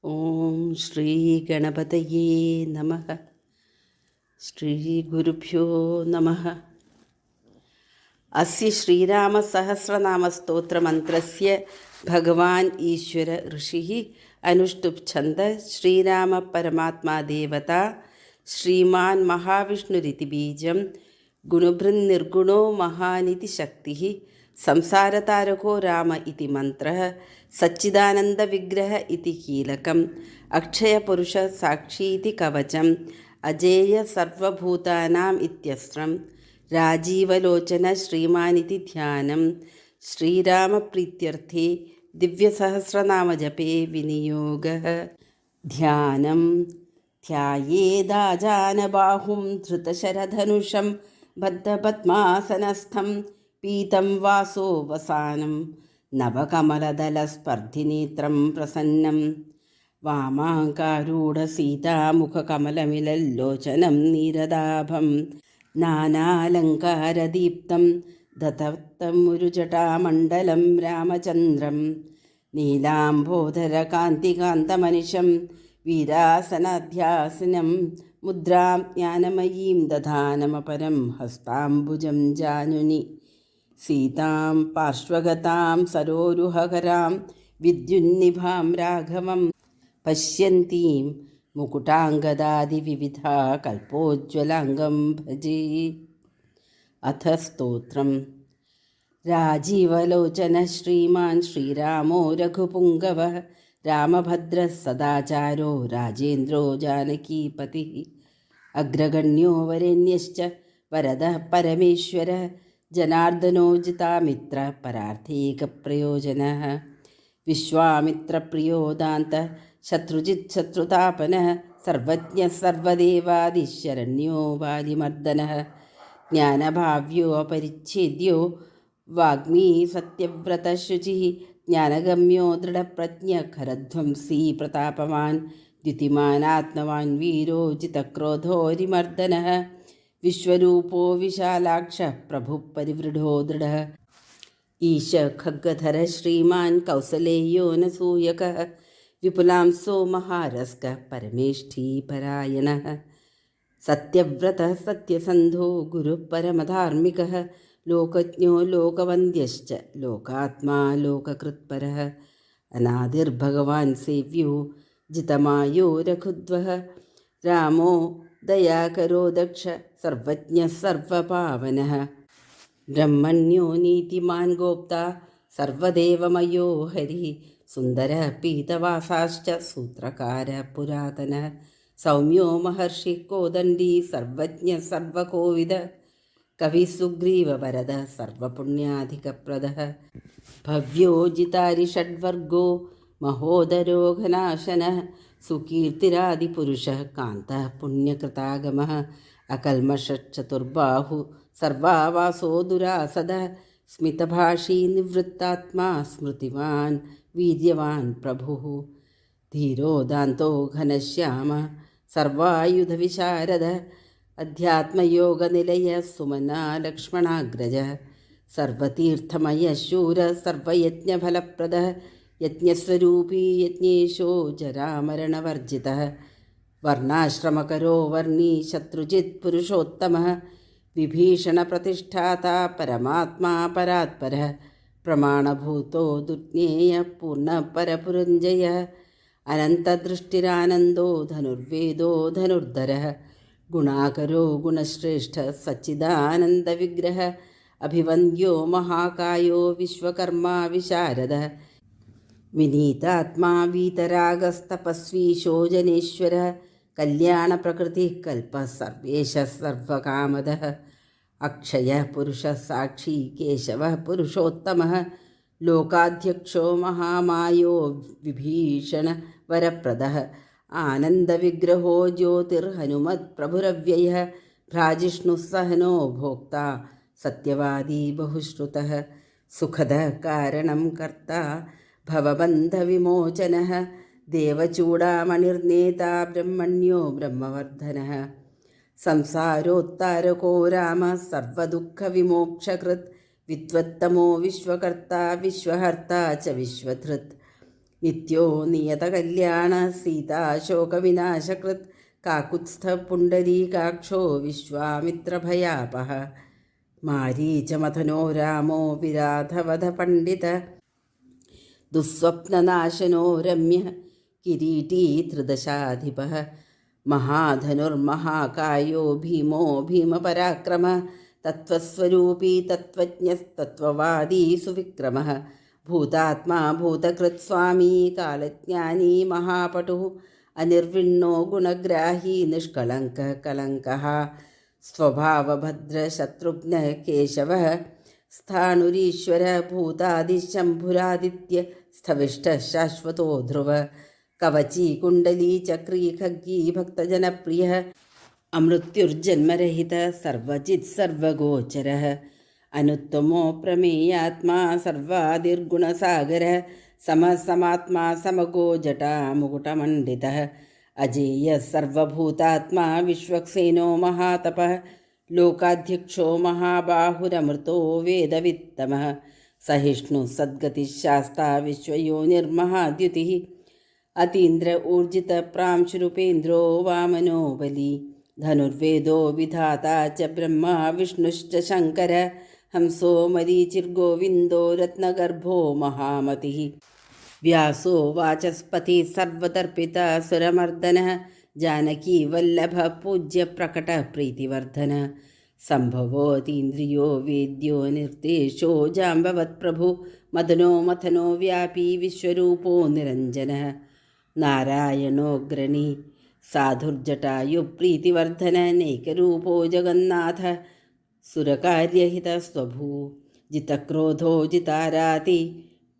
ഓം ശ്രീ ഗണപതയേ നമഃ. ശ്രീ ഗുരുഭ്യോ നമഃ. അസ്യ ശ്രീരാമസഹസ്രനാമസ്തോത്രമന്ത്രസ്യ ഭഗവാൻ ഈശ്വര ഋഷിഃ അനുഷ്ടുപ് ഛന്ദഃ ശ്രീരാമ പരമാത്മാ ദേവത ശ്രീമാൻ മഹാവിഷ്ണുരിതി ബീജം ഗുണഭൃന്നിർഗുണോ മഹാനിതി ശക്തിഃ സംസാരതാരകോ രാമ ഇതി മന്ത്രഃ സച്ചിദാനന്ദവിഗ്രഹ ഇതി കീലകം അക്ഷയപുരുഷ സാക്ഷീതി കവചം അജേയ സർവഭൂതാനാം ഇത്യസ്ത്രം രാജീവലോചന ശ്രീമാനിതി ധ്യാനം ശ്രീരാമപ്രീത്യർത്ഥേ ദിവ്യസഹസ്രനാമജപേ വിനിയോഗഃ. ധ്യാനം ധ്യായേദാജാനബാഹും ധൃതശരധനുഷം ബദ്ധപദ്മാസനസ്ഥം പീതം വാസോ വസാനം നവകമലദലസ്പർദ്ധിനേത്രം പ്രസന്നം വാമാങ്കാരൂഢസീതാമുഖകമലമിലല്ലോചനം നീരദാഭം നാനാലങ്കാരദീപ്തം ദത്തമുരുജടാമണ്ഡലം രാമചന്ദ്രം നീലാംബോധരകാന്തികാന്തമനിശം വീരാസനാധ്യാസിനം മുദ്രാം ജ്ഞാനമയീം ദധാനമപരം ഹസ്താംബുജം ജാനുനി സീതാം പാർശ്വഗതാം സരോരുഹകരാം വിദ്യുന്നിഭാം രാഘവം പശ്യന്തീം മുകുടാംഗദാദിവിവിധാ കൽപ്പോജ്വലാംഗം ഭജേ. അഥ സ്തോത്രം. രാജീവലോചന ശ്രീമാൻ ശ്രീരാമോ രഘുപുംഗവഃ രാമഭദ്രഃ സദാചാരോ രാജേന്ദ്രോ ജാനകീപതിഃ അഗ്രഗണ്യോ വരേണ്യശ്ച വരദഃ പരമേശ്വരഃ ജനാർദ്ദനോ ജിതാമിത്ര പരാർത്ഥൈകപ്രയോജനഃ വിശ്വാമിത്രപ്രിയോ ദാന്തഃ ശത്രുജിത് ശത്രുതാപനഃ സർവജ്ഞഃ സർവദേവാദിശരണ്യോ വാലിമർദ്ദനഃ ജ്ഞാനഭാവ്യോ അപരിച്ഛേദ്യോ വാഗ്മീ സത്യവ്രതശുചിഃ ജ്ഞാനഗമ്യോ ദൃഢപ്രജ്ഞ ഖരധ്വംസീ പ്രതാപവാൻ ദ്യുതിമാനാത്മവാൻ വീരോ ജിതക്രോധോരിമർദ്ദനഃ വിശ്വരൂപോ വിശാലാക്ഷ പ്രഭു പരിവൃഢോ ദൃഢഃ ഈശ ഖഗ്ഗധര ശ്രീമാൻ കൗസലേയോ നസൂയകഃ വിപുലാംസോ മഹാരസ്ക പരമേഷ്ഠീ പരായണഃ സത്യവ്രതഃ സത്യസന്ധോ ഗുരുഃ പരമധാർമ്മികഃ ലോകജ്ഞോ ലോകവന്ദ്യശ്ച ലോകാത്മാ ലോകകൃത്പരഃ അനാദിർഭഗവാൻ സേവ്യോ ജിതമായോ രഘുദ്വഃ രാമോ ദയാകരോ ദക്ഷ സർവജ്ഞഃ സർവപാവനഃ ബ്രഹ്മണ്യോ നീതിമാൻ ഗോപ്ത സർവദേവമയോ ഹരിഃ സുന്ദരഃ പീതവാസാശ്ച സൂത്രകാര പുരാതനഃ സൗമ്യോ മഹർഷി കോദണ്ഡീ സർവജ്ഞ സർവകോവിദ കവി സുഗ്രീവവരദ സർവപുണ്യാധികപ്രദഃ ഭവ്യോ ജിതാരിഷഡ്വർഗോ മഹോദരോ ഘനാശനഃ സുകീർത്തിരാദിപുരുഷഃ കാന്തഃ പുണ്യകൃതാഗമഃ അകൽമഷച്ചതുർബാഹു സർവാവാസോ ദുരാസദഃ സ്മിതഭാഷീ നിവൃത്താത്മാ സ്മൃതിവാൻ വീര്യവാൻ പ്രഭുഃ ധീരോദാന്തോ ഘനശ്യാമ സർവായുധവിശാരദഃ അധ്യാത്മയോഗനിലയ സുമനാ ലക്ഷ്മണാഗ്രജഃ സർവതീർത്ഥമയ ശൂര സർവയജ്ഞഫലപ്രദഃ യജ്ഞസ്വരൂപീ യജ്ഞേശോ ജരാമരണവർജിതഃ വർണ്ണാശ്രമകരോ വർണ്ണീ ശത്രുജിത് പുരുഷോത്തമഃ വിഭീഷണപ്രതിഷ്ഠാതാ പരമാത്മാ പരാത്പരഃ പ്രമാണഭൂതോ ദുർജ്ഞേയ പൂർണ്ണപരപുരഞ്ജയഃ അനന്തദൃഷ്ടിരാനന്ദോ ധനുർവേദോ ധനുർധരഃ ഗുണാകരോ ഗുണശ്രേഷ്ഠ സച്ചിദാനന്ദവിഗ്രഹ അഭിവന്ദ്യോ മഹാകായോ വിശ്വകർമാ വിശാരദഃ വിനീതാത്മാ വീതരാഗസ്തപസ്വീ ശോചനേശ്വര കല്യാണപ്രകൃതി കൽപ്പ സർവേശ സർവകാമദഃ അക്ഷയ പുരുഷ സാക്ഷി കേശവ പുരുഷോത്തമഃ ലോകാധ്യക്ഷോ മഹാമായോ വിഭീഷണ വരപ്രദഃ ആനന്ദവിഗ്രഹോ ജ്യോതിർഹനുമത് പ്രഭുരവ്യയഃ ഭ്രാജിഷ്ണു സഹനോ ഭോക്ത സത്യവാദീ ബഹുശ്രുതഃ സുഖദ കാരണം കർത്ത ഭവബന്ധവിമോചനഃ ദേവചൂഡാമണിർനേതാ ബ്രഹ്മണ്യോ ബ്രഹ്മവർദ്ധനഃ സംസാരോത്താരകോ രാമ സർവദുഃഖവിമോക്ഷകൃത് വിദ്വത്തമോ വിശ്വകർത്ത വിശ്വഹർത്ത ച വിശ്വധൃത് നിത്യോ നിയതകല്യാണ സീതാശോകവിനാശകൃത് കാകുത്സ്ഥപുണ്ടരീകാക്ഷോ വിശ്വാമിത്രഭയാപഹ മാരീചമഥനോ രാമോ വിരാധവധപണ്ഡിത ദുസ്വപ്നനാശനോ രമ്യ കിരീടീ ത്രിദശാധിപഃ മഹാധനുർമഹാകായോ ഭീമോ ഭീമപരാക്രമ തത്വസ്വരൂപീ തത്വജ്ഞസ്തത്വവാദീ സുവിക്രമഃ ഭൂതാത്മാ ഭൂതകൃത് സ്വാമീ കാലജ്ഞാനീ മഹാപടു അനിർവിണ്ണോ ഗുണഗ്രാഹി നിഷ്കളങ്ക കലങ്കഃ സ്വഭാവഭദ്രശത്രുഘ്ന കേശവ സ്ഥാണുരീശ്വര ഭൂതാദിശംഭുരാദിത്യ സ്ഥവിഷ്ട ശാശ്വതോ ധ്രുവ കവചീ കുണ്ടലീ ചക്രീ ഖഗ്ഗീ ഭക്തജനപ്രിയ അമൃത്യുർജന്മരഹിത സർവജിത് സർവഗോചര അനുത്തമോ പ്രമേയാത്മാ സർവാദിർഗുണസാഗര സമസമാത്മാ സമഗോ ജടാമുകുടമണ്ഡിത അജേയ സർവഭൂതാത്മാ വിശ്വക്സേനോ മഹാതപ ലോകാധ്യക്ഷോ മഹാബാഹുരമൃതോ വേദവിത്തമഃ സഹിഷ്ണു സദ്ഗതിശാസ്താ വിശ്വയോനിർമഹാദ്യുതി അതീന്ദ്ര ഊർജിത പ്രാംശുരൂപേന്ദ്രോ വാമനോ ബലി ധനുർവേദോ വിധാതാ ച ബ്രഹ്മ വിഷ്ണുശ്ച ശങ്കര ഹംസോ മരീചിർഗോവിന്ദോ രത്നഗർഭോ മഹാമതിഃ വ്യാസോ വാചസ്പതി സർവതർപ്പിത സുരമർദ്ദന ജാനകീ വല്ലഭ പൂജ്യ പ്രകട പ്രീതിവർദ്ധന സംഭവോതീന്ദ്രിയോ വേദ്യോ നിർദ്ദേശോ ജാംബവത് പ്രഭു മദനോ മഥനോ വ്യാപീ വിശ്വരൂപോ നിരഞ്ജന നാരായണോഗ്രനി സാധുർജടായു പ്രീതിവർദ്ധന നൈകരൂപോ ജഗന്നാഥ സുരകാര്യഹിതസ്വഭൂ ജിതക്രോധോ ജിതാരാതി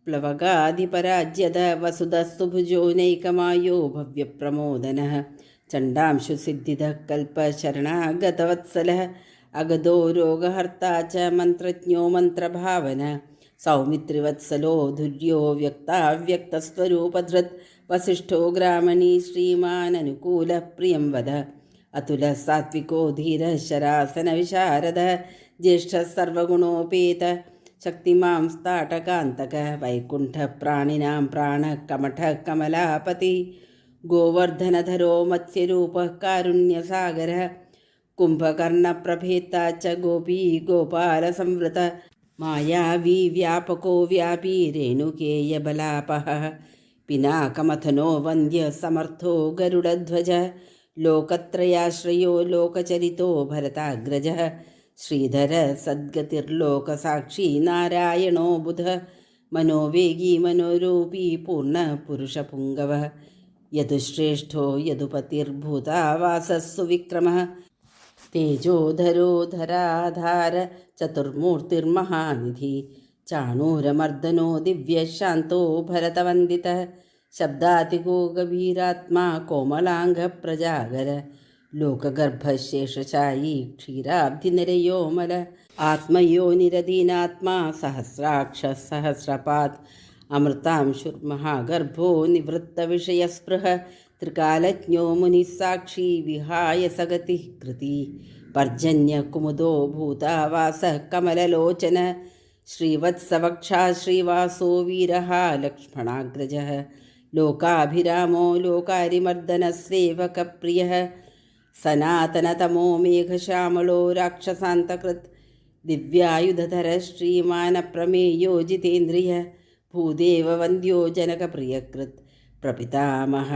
പ്ലവകാധിപരാജ്യത വസുധസ്തുഭുജോ നൈകമായോ ഭവ്യപ്രമോദനഃ ചണ്ഡാംശുസിദ്ധിതഃ കൽപ്പശരണാഗതവത്സലഃ അഗതോ രോഗഹർത്താ ച മന്ത്രജ്ഞോ മന്ത്രഭാവന സൗമിത്രിവത്സലോ ധുര്യോ വ്യക്താവ്യക്തസ്വരൂപധൃത് വസിഷ്ഠോ ഗ്രാമണീ ശ്രീമാനനുകൂല പ്രിയം വദ അതുല സാത്വികോ ധീര ശരാസന വിശാരദ ജ്യേഷ്ഠ സർവഗുണോപേത ശക്തിമാം സ്താടകാന്തക വൈകുണ്ഠ പ്രാണിനാം പ്രാണകമഠ കമലാപതി ഗോവർദ്ധനധരോ മത്സ്യരൂപ കാരുണ്യസാഗര കുംഭകർണപ്രഭേത്ത ച ഗോപീ ഗോപാലസംവൃത മായാവീ വ്യാപകോ വ്യാപീ രേണുകേയബലാപഹ പിനാകമഥനോ വന്ദ്യ സമർത്ഥോ ഗരുഡധ്വജ ലോകത്രയാശ്രയോ ലോകചരിതോ ഭരതാഗ്രജ ശ്രീധര സദ്ഗതിർലോകസാക്ഷി നാരായണോ ബുധ മനോവേഗീ മനോരൂപീ പൂർണ്ണപുരുഷപുങ്കവ യദുശ്രേഷ്ഠോ യദുപതിർഭൂതാവാസസ്സു വിക്രമഃ തേജോധരോധരാധാര ചതുർമൂർത്തിർമഹാനിധി ചാണൂരമർദ്ദനോ ദിവ്യശാന്തോ ഭരതവന്ദിതഃ ശബ്ദാതികോ ഗഭീരാത്മാ കോമലാംഗപ്രജാഗര ലോകഗർഭശേഷശായീ ക്ഷീരാബ്ധിനിരയോമല ആത്മയോനിരദീനാത്മാ സഹസ്രാക്ഷ സഹസ്രപാത് അമൃതാംശുർമഹാഗർഭോ നിവൃത്തവിഷയസ്പൃഹ ത്രികാലജ്ഞോ മുനിസാക്ഷി വിഹായ സഗതി കൃതി പർജന്യകുമുദോ ഭൂതാവാസ കമലലോചന ശ്രീവത്സവക്ഷാ ശ്രീവാസോ വീരഃ ലക്ഷ്മണാഗ്രജഃ ലോകാഭിരാമോ ലോകാരിമർദ്ദനസേവകപ്രിയഃ സനാതനതമോ മേഘശ്യാമളോ രാക്ഷസാന്തകൃത് ദിവ്യായുധധര ശ്രീമാനപ്രമേയോ ജിതേന്ദ്രിയ ഭൂദേവവന്ദ്യോ ജനകപ്രിയകൃത് പ്രപിതാമഹ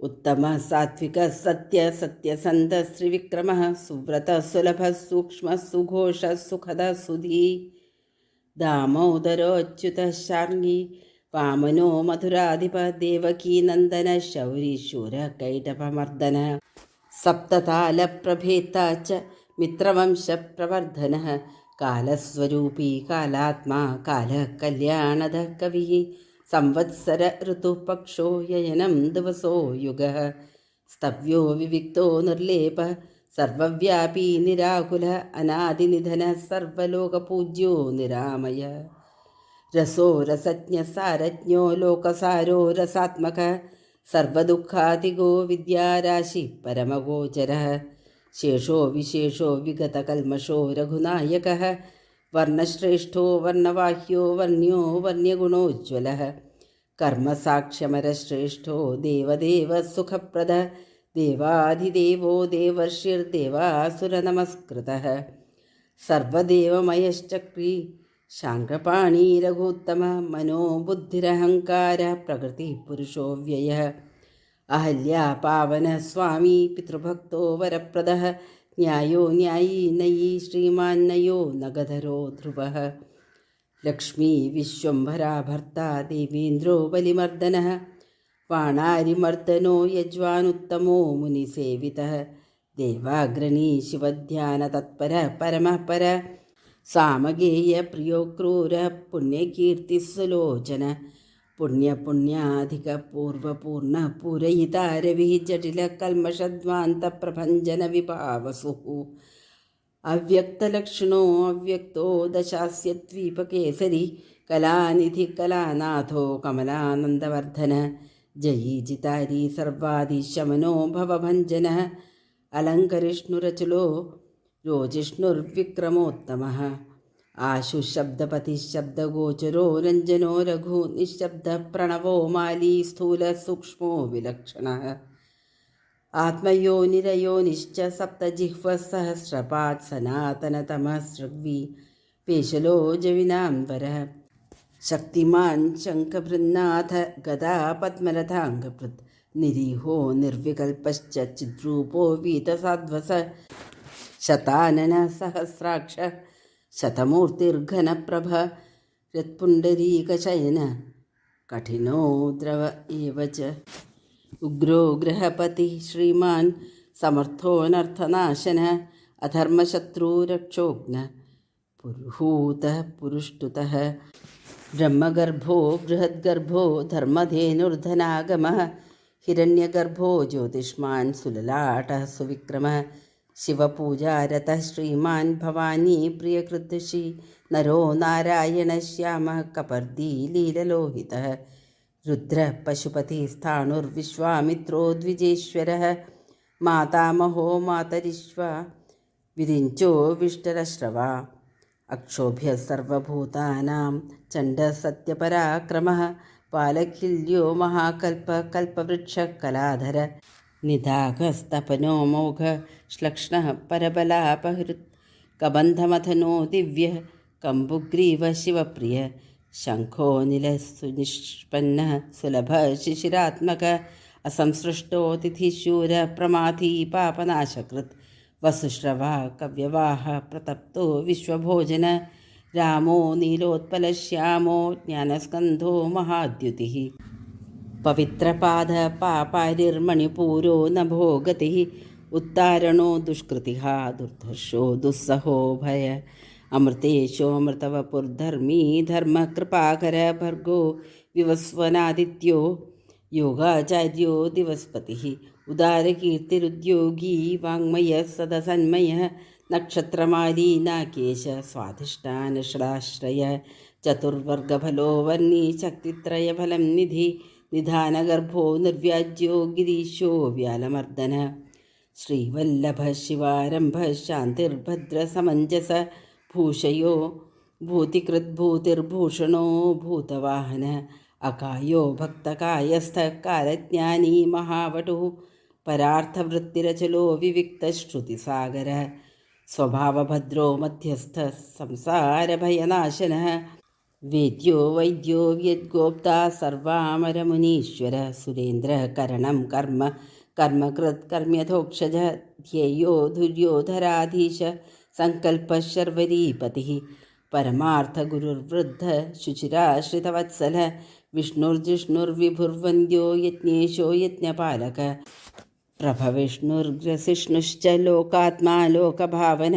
ഉത്തമ സാത്വിക സത്യ സത്യസന്ധ ശ്രീവിക്രമ സുവ്രത സുലഭ സൂക്ഷ്മ സുഘോഷ സുഖദ സുധീ ദാമോദരോച്യുത ശാർങ്ങി വാമനോ മധുരാധിപ ദേവകീ നന്ദന ശൗരി ശൂര കൈടഭമർദ്ദന സപ്തതാലപ്രഭേത്ത ച മിത്രവംശപ്രവർദ്ധന കാലസ്വരൂപീ കാലാത്മാ കാലകല്യാണദ കവി സംവത്സര ഋതുപക്ഷോ യയനം ദിവസോ യുഗഃ സ്തവ്യോ വിവിക്തോ നിർലേപ സർവവ്യാപീ നിരാകുല അനാദിനിധന സർവലോകപൂജ്യോ നിരാമയ രസോ രസജ്ഞ സാരജ്ഞോ ലോകസാരോ രസാത്മക സർവദുഃഖാതിഗോ വിദ്യാരാശി പരമഗോചരഃ ശേഷോ വിശേഷോ വിഗതകൽമഷോ രഘുനായകഃ വർണ്ണശ്രേഷ്ഠോ വർണ്ണവാഹ്യോ വർണ്യോ വർണ്യഗുണോജ്വലഃ കർമ്മസാക്ഷ്യമരശ്രേഷ്ഠോ ദേവദേവ സുഖപ്രദ ദേവാധിദേവോ ദേവർഷിർദേവാസുരനമസ്കൃതഃ സർവദേവമയശ്ചക്രീ ശാങ്കപാണീരഘൂത്തമ മനോബുദ്ധിരഹങ്കാര പ്രകൃതി പുരുഷോ വ്യയഃ അഹല്യാ പാവന സ്വാമി പിതൃഭക്തോ വരപ്രദഃ ന്യായോ ന്യായീ നയീ ശ്രീമാന്നയോ നഗധരോ ധ്രുവഃ ലക്ഷ്മീ വിശ്വംഭരാ ഭർത്താ ദേവേന്ദ്രോ ബലിമർദ്ദനഃ വാണാരിമർദ്ദനോ യജ്വാനുത്തമോ മുനിസേവിതഃ ദേവാഗ്രണീ ശിവധ്യാനതത്പര പരമഃ പര സാമഗേയ പ്രിയോ ക്രൂര പുണ്യകീർത്തിസുലോചന പുണ്യപുണ്യാധിക പൂർവപൂർണ പൂരയിതാരവി ജടില കൽമഷധ്വാന്ത പ്രഭഞ്ജന വിഭാവസുഃ അവ്യക്തലക്ഷണോ അവ്യക്തോ ദശാസ്യദ്വീപകേസരി കലാനിധി കലാനാഥോ കമലാനന്ദവർദ്ധന ജയീ ജിതാരി സർവാദിശമനോ ഭവഭഞ്ജന അലങ്കരിഷ്ണുരചുലോ രോജിഷ്ണുർവിക്രമോത്തമഃ ആശുശബ്ദപതിശബ്ദഗോചരോ രഞ്ജനോ രഘു നിശബ്ദ പ്രണവോ മാലീ സ്ഥൂല സൂക്ഷ്മോ വിലക്ഷണഃ ആത്മയോനിരയോനിശ്ച സപ്തജിഹ്വ സഹസ്രപാത് സനാതനതമഃ സൃഗ്വി പേശലോ ജവിനാംബരഃ ശക്തിമാൻ ശംഖഭൃന്നാഥ ഗദാ പദ്മലതാംഗഭൃത് നിരീഹോ നിർവികൽപശ്ച ചിദ്രൂപോ വീതസാധ്വസ ശതാനന സഹസ്രാക്ഷ ശതമൂർത്തിർഘനപ്രഭ യത്പുണ്ഡരീകശയന കഠിനോ ദ്രവ ഏവ ച ഉഗ്രോ ഗൃഹപതി ശ്രീമാൻ സമർത്ഥോനർത്ഥനാശന അധർമ്മശത്രുരക്ഷോഘ്ന പുരുഹൂതഃ പുരുഷ്ടുതഃ ബ്രഹ്മഗർഭോ ബൃഹദ്ഗർഭോ ധർമ്മധേനുർധനാഗമഃ ഹിരണ്യഗർഭോ ജ്യോതിഷ്മാൻ സുലലാടഃ സുവിക്രമഃ ശിവപൂജാരതഃ ശ്രീമാൻ ഭവാനി പ്രിയകൃദ്ശി നരോ നാരായണശ്യാമഃ കപർദീ ലീലലോഹിതഃ രുദ്ര പശുപതി സ്ഥാണുർവിശ്വാമിത്രോ ദ്വിജേശ്വരഃ മാതാമഹോ മാതരിശ്വ വിരിഞ്ചോ വിഷ്ടരശ്രവ അക്ഷോഭ്യ സർവഭൂതാനാം ചണ്ഡ സത്യപരാക്രമഃ പാലഖില്യോ മഹാകൽപ കൽപവൃക്ഷ കലാധര നിധാഘസ്തപനോ മോഘ ശ്ലക്ഷ്ണഃ പരബലാപഹൃത് കബന്ധമഥനോ ദിവ്യ കമ്പുഗ്രീവ ശിവപ്രിയ ശംഖോ നിലസുനിഷ്പന്ന സുലഭ ശിശിരാത്മക അസംസൃഷ്ടോ തിഥിശൂര പ്രമാഥീ പാപനാശകൃത് വസുശ്രവ കവ്യവാഹ പ്രതപ്തോ വിശ്വഭോജന രാമോ നീലോത്പലശ്യാമോ ജ്ഞാനസ്കന്ധോ മഹാദ്യുതിഃ പവിത്രപാദ പാപാരിർമണിപൂരോ നഭോ ഗതിഃ ഉത്താരണോ ദുഷ്കൃതിഃ ദുർധർഷോ ദുസ്സഹോ ഭയ അമൃതേശോ അമൃതവപുർധർമ്മീ ധർമ്മകൃപാകര ഭർഗോ വിവസ്വനാദിത്യോ യോഗാചാര്യോ ദിവസ്പതിഃ ഉദാരകീർത്തിരുദ്യോഗീ വാങ്മയ സദസന്മയ നക്ഷത്രമാലീ നാകേശ സ്വാധിഷ്ഠാനഷടാശ്രയ ചതുർവർഗഫലോ വർണ്ണീ ശക്തിത്രയഫലം നിധി നിധാനഗർഭോ നിർവ്യാജ്യോ ഗിരീശോ വ്യാലമർദ്ദന ശ്രീവല്ലഭ ശിവാരംഭ ശാന്തിർഭദ്രസമഞ്ജസ ഭൂഷയോ ഭൂതികൃദ്ഭൂതിർഭൂഷണോ ഭൂതവാഹന അകായോ ഭക്തകായസ്ഥ കാലജ്ഞാനീ മഹാവടു പരാർത്ഥവൃത്തിരചലോ വിവിക്തശ്രുതിസാഗര സ്വഭാവഭദ്രോ മധ്യസ്ഥ സംസാരഭയനാശന വേദ്യോ വൈദ്യോ യദ്ഗോപ്താ സർവാമരമുനീശ്വര സുരേന്ദ്രകരണം കർമ്മ കർമ്മകൃത് കർമ്മ്യധോക്ഷജ ധ്യേയോ ധുര്യോധരാധീശ സങ്കൽപ്പശർവരീപതിഃ പരമാർത്ഥഗുരുർവൃദ്ധ ശുചിരാശ്രിതവത്സല വിഷ്ണുർജിഷ്ണുർവിഭുർവന്ദ്യോ യജ്ഞേശോ യജ്ഞപാലക പ്രഭവിഷ്ണുർഗ്രസിഷ്ണുശ്ച ലോകാത്മാ ലോകഭാവന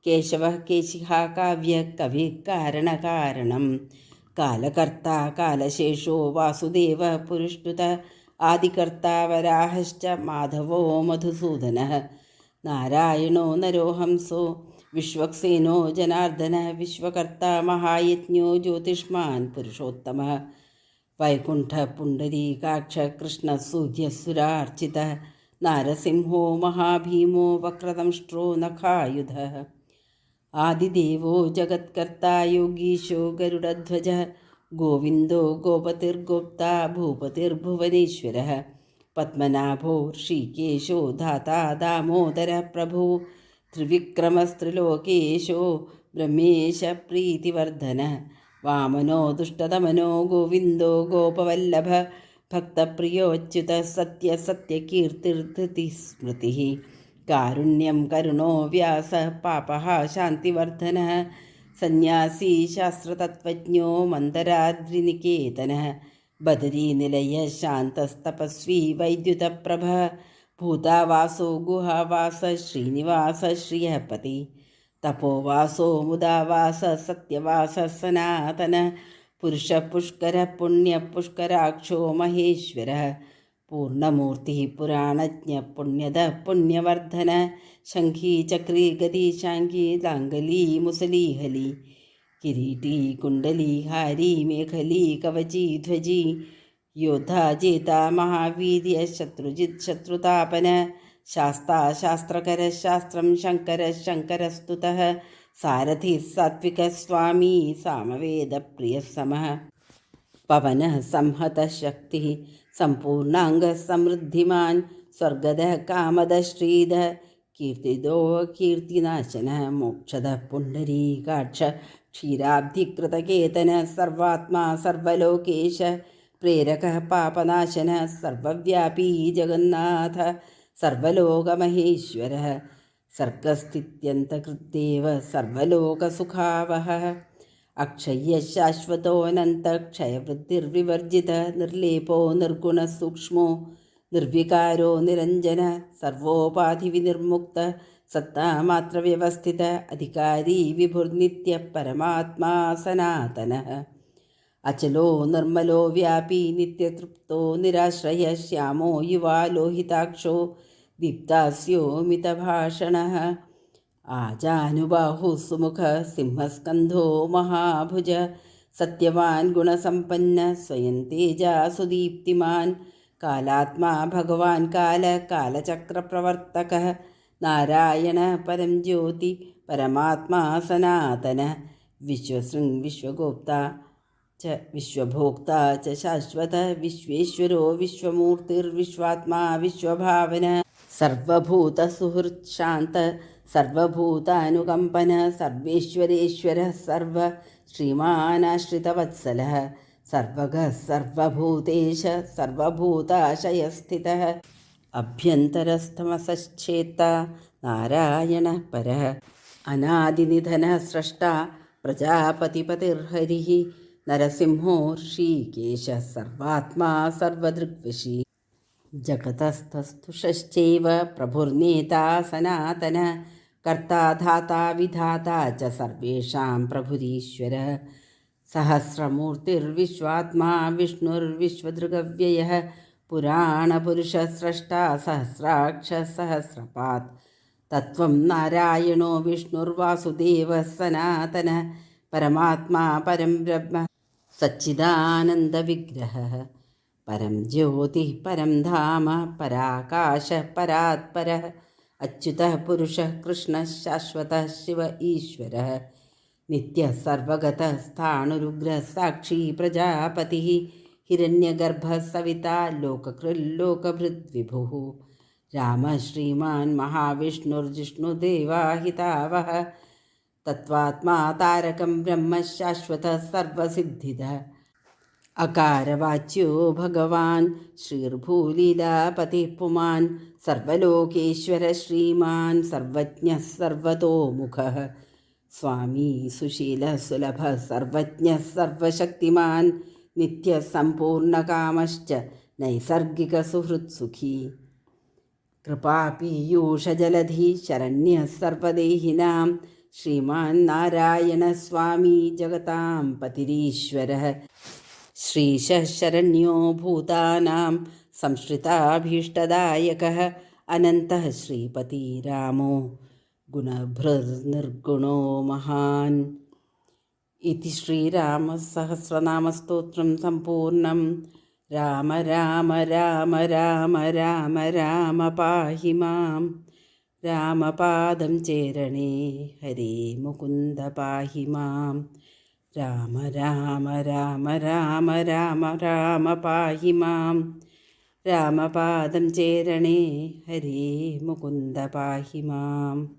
കേശവഃ കേശിഹ കാവ്യ കവി കാരണകാരണം കാലകർത്താ കാലശേഷോ വാസുദേവ പുരുഷ്ടുത ആദികർത്താ വരാഹശ്ച മാധവോ മധുസൂദനഃ നാരായണോ നരോഹംസോ വിശ്വക്സേനോ ജനാർദ്ദന വിശ്വകർത്താ മഹായജ്ഞോ ജ്യോതിഷ്മാൻ പുരുഷോത്തമഃ വൈകുണ്ഠ പുണ്ഡരീകാക്ഷ കൃഷ്ണസൂര്യസുരാർച്ചിത നാരസിംഹോ മഹാഭീമോ വക്രദംഷ്ട്രോ നഖായുധഃ ആദിദേവോ ജഗത്കർത്താ യോഗീശോ ഗരുഡധ്വജ ഗോവിന്ദോ ഗോപതിർഗോപ്താ ഭൂപതിർഭുവനേശ്വരഃ പത്മനാഭോ ഋഷികേശോ ധാതാ ദാമോദര പ്രഭു ത്രിവിക്രമസ്ത്രിലോകേശോ ബ്രഹ്മേശ പ്രീതിവർദ്ധനഃ വാമനോ ദുഷ്ടതമനോ ഗോവിന്ദോ ഗോപവല്ലഭ ഭക്തപ്രിയോച്യുത സത്യസത്യകീർത്തിർധൃതി സ്മൃതി കാരുണ്യം കരുണോ വ്യാസ പാപഃ ശാന്തിവർദ്ധനഃ സന്യാസി ശാസ്ത്രതത്വജ്ഞോ മന്ദരാദ്രിനികേതനഃ ബദരീനിലയ ശാന്തസ്തപസ്വി വൈദ്യുതപ്രഭ ഭൂതാവാസോ ഗുഹാവാസ ശ്രീനിവാസ ശ്രിയപതി തപോവാസോ മുദാവാസ സത്യവാസ സനാതന പുരുഷ പുഷ്കര പുണ്യ പുഷ്കരാക്ഷോ മഹേശ്വര പൂർണ്ണമൂർത്തി പുരാണജ്ഞ പുണ്യദ പുണ്യവർദ്ധന ശംഖീ ചക്രീ ഗതി ശാങ്കി താംഗലീ മുസലീഹലി കിരീടീ കുണ്ടലി ഹാരി മേഖലി കവചി ധ്വജി യോദ്ധാ ജേത മഹാവീര്യ ശത്രുജിത് ശത്രുതാപന ശാസ്താ ശാസ്ത്രകര ശാസ്ത്രം ശങ്കര ശങ്കരസ്തുതഃ സാരഥി സാത്വിക സ്വാമി സാമവേദ പ്രിയ സമഃ പവന സംഹത ശക്തി സമ്പൂർണാംഗ സമൃദ്ധിമാൻ സ്വർഗദ കാമദ ശ്രീധ കീർത്തിദോ കീർത്തിനാശന മോക്ഷദ പുണ്ഡരീകാക്ഷ ക്ഷീരാബ്ധികൃതകേതന സർവാത്മാ സർവലോകേശ പ്രേരക പാപനാശന സർവവ്യാപീ ജഗന്നാഥ സർവലോകമഹേശ്വര സർഗസ്ഥിത്യന്തകൃദ്ദേവ സർവലോകസുഖാവഹഃ അക്ഷയ്യ ശാശ്വതോനന്ത ക്ഷയവൃദ്ധിർവിവർജിത നിർലേപോ നിർഗുണസൂക്ഷ്മോ നിർവികാരോ നിരഞ്ജന സർവോപാധിവിനിർമുക്ത സത്താമാത്രവ്യവസ്ഥിത അധികാരി വിഭുർനിത്യ പരമാത്മാ സനാതനഃ അചലോ നിർമ്മലോ വ്യാപി നിത്യതൃപ്തോ നിരാശ്രയ ശ്യാമോ യുവാ ലോഹിതാക്ഷോ ദീപ്താസ്യോമിതഭാഷണഃ ആജാനുബാഹു സുമുഖ സിംഹസ്കന്ധോ മഹാഭുജ സത്യവാൻ ഗുണസമ്പന്ന സ്വയം തേജാ സുദീപ്തിമാൻ കാലാത്മാ ഭഗവാൻ കാല കാലചക്രപ്രവർത്തക നാരായണ പരം ജ്യോതി പരമാത്മാ സനാതന വിശ്വശൃംഗ് വിശ്വഗോപ്ത ച വിശ്വഭോക്ത ച ശാശ്വത വിശ്വേശ്വരോ വിശ്വമൂർത്തിർവിശ്വാത്മാ വിശ്വഭാവന സർവഭൂതസുഹൃത് ശാന്ത സർവഭൂതാനുകമ്പന സർവേശ്വരേശ്വര സർവ ശ്രീമാനാശ്രിതവത്സലഃ സർവഗഃ സർവഭൂതേശ സർവഭൂതാശയസ്ഥിതഃ അഭ്യന്തരസ്ഥമസശ്ചേത്ത നാരായണ പരഃ അനാദിനിധന സ്രഷ്ട പ്രജാപതിപതിർഹരിഃ നരസിംഹോ ഋഷീകേശ സർവാത്മാ സർവദൃഗ്വശി ജഗതസ്ഥസ്തുഷശ്ചൈവ പ്രഭുർനേതാ സനാതന കർത്താ ധാതാ വിധാതാ ച സർവേഷാം പ്രഭുരീശ്വരഃ സഹസ്രമൂർത്തിർവിശ്വാത്മാ വിഷ്ണുർവിശ്വദൃഗവ്യയഃ പുരാണപുരുഷസ്രഷ്ടാ സഹസ്രാക്ഷ സഹസ്രപാത് തത്വം നാരായണോ വിഷ്ണുർവാസുദേവഃ സനാതനഃ പരമാത്മാ പരം ബ്രഹ്മ സച്ചിദാനന്ദവിഗ്രഹഃ പരം ജ്യോതി പരം ധാമ പരാകാശ പരാത്പരഃ അച്യുതഃ പുരുഷഃ കൃഷ്ണഃ ശാശ്വതഃ ശിവ ഈശ്വരഃ നിത്യഃ സർവഗതഃ സ്ഥാണുരുഗ്രഃ സാക്ഷി പ്രജാപതിഃ ഹിരണ്യഗർഭഃ സവിതാ ലോകകൃല്ലോകഭൃദ്വിഭുഃ രാമ ശ്രീമാൻ മഹാവിഷ്ണുർജിഷ്ണുദേവാഹിതാവഹ തത്വാത്മാ താരകം ബ്രഹ്മ ശാശ്വതഃ സർവസിദ്ധിദഃ അകാരവാച്യോ ഭഗവാൻ ശ്രീർഭൂലീലാപതിഃ പുമാൻ സർവലോകേശ്വര ശ്രീമാൻ സർവജ്ഞഃ സർവതോമുഖഃ സ്വാമി സുശീല സുലഭ സർവജ്ഞഃ സർവശക്തിമാൻ നിത്യസമ്പൂർണകാമശ്ച നൈസർഗികസുഹൃത്സുഖീ കൃപാപീയൂഷജലധി ശരണ്യഃ സർവദേഹിനാം ശ്രീമാൻ നാരായണ സ്വാമി ജഗതാം പതിരീശ്വരഃ ശ്രീശഃ ശരണ്യോ ഭൂതാനാം സംശ്രിതാഭീഷ്ടദായകഃ അനന്തഃ ശ്രീപതി രാമോ ഗുണഭൃർനിർഗുണോ മഹാൻ. ഇതി ശ്രീരാമസഹസ്രനാമസ്തോത്രം സമ്പൂർണം. രാമ രാമ രാമ രാമ രാമ രാമ പാഹി മാം. രാമപാദം ചേരണേ ഹരേ മുകുന്ദ പാഹി മാം. രാമ രാമ രാമ രാമ രാമ രാമ പാഹി മാം. രാമപാദം ചേരണേ ഹരേ മുകുന്ദ പാഹി മാം.